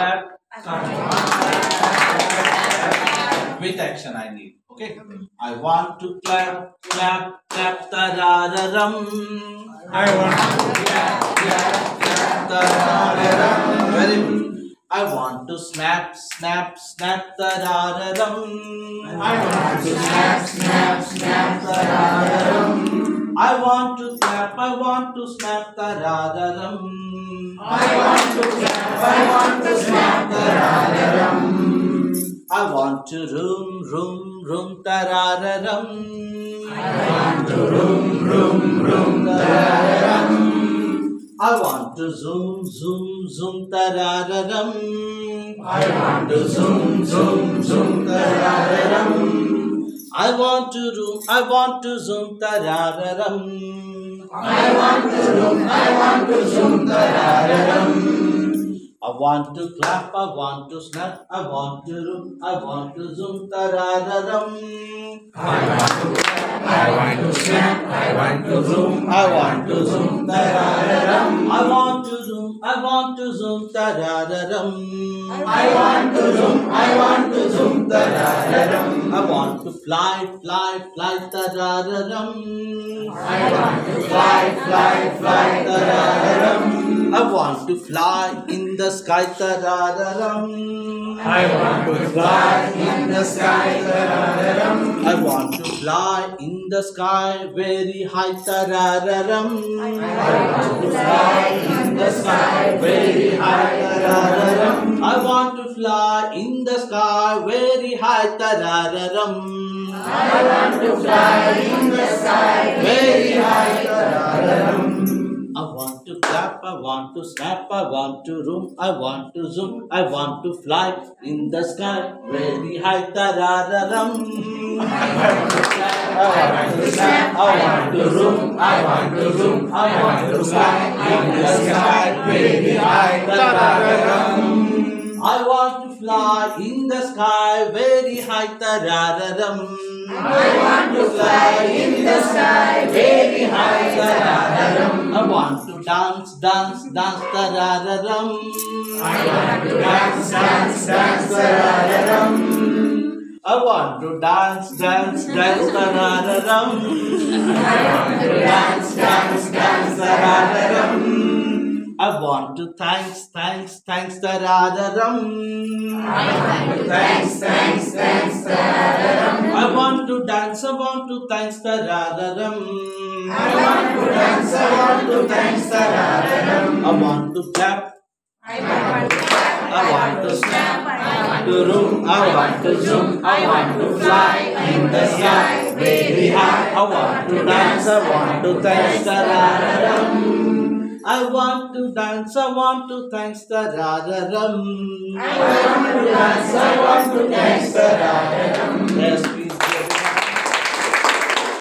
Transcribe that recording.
clap. With action I need. Okay. I want to clap, clap, clap, ta-da-da-dum. I want to clap, ta-da-da-dum. Very good. I want to snap, snap, snap, ta-da-da-dum. I want to snap, snap, snap, ta-da-da-dum. I want to clap, I want to snap, ta-da-da-dum. I want to clap, I want to snap, ta-da-da-dum. I want to room, room, room, ta-da-da-dum. I want to room, room, room, ta-da-da-dum. I want to zoom, zoom, zoom, ta-da-da-dum. I want to zoom, zoom, zoom, ta-da-da-dum. I want to zoom, I want to zoom, ta-da-da-dum. I want to zoom, I want to zoom, ta-da-da-dum. I want to clap, I want to snap, I want to room, I want to zoom, ta-da-da-dum. I want to clap, I want to snap, I want to zoom, I want to zoom, ta-da-da-dum. I want to zoom, I want to zoom, ta-da-da-dum. I want to zoom, I want to zoom, ta-da-da-dum. I want to fly, fly, fly, ta-da-da-dum. I want to fly, fly, fly, ta-da-da-dum. I want to fly in the sky, ta-da-da-dum. I want to fly in the sky, ta-da-da-dum. I want to fly in the sky very high, ta-da-da-dum. I want to fly in the sky very high, ta-da-da-dum. I want to fly in the sky very high, ta-da-da-dum. I want to fly in the sky very high, ta-da-da-dum. I want to clap, I want to snap, I want to room, I want to zoom, I want to fly in the sky very high, ta-da-da-dum. I want to clap, I want to snap, I want to zoom, I want to zoom, I want to fly in the sky very high, ta-da-da-dum. I want to fly in the sky very high, ta-da-da-dum. I want to fly in the sky very high, ta-da-da-dum. I want to dance, dance, dance, ta-da-da-dum. I want to dance, dance, dance, ta-da-da-dum. I want to dance, dance, dance, ta-da-da-dum. I want to dance, dance, dance, ta-da-da-dum. I want to thanks, thanks, thanks, ta-da-da-dum. I want to thanks, thanks, thanks, ta-da-da-dum. I want to dance, I want to thanks, ta-da-da-dum. I want to dance, I want to thanks, ta-da-da-dum. I want to clap, I want to clap, I want to snap, I want to room, I want to zoom, I want to fly in the sky very high. I want to dance, I want to thanks, ta-da-da-dum. I want to dance, I want to thanks, ta-da-da-dum. I want to dance, I want to thanks, ta-da-da-dum.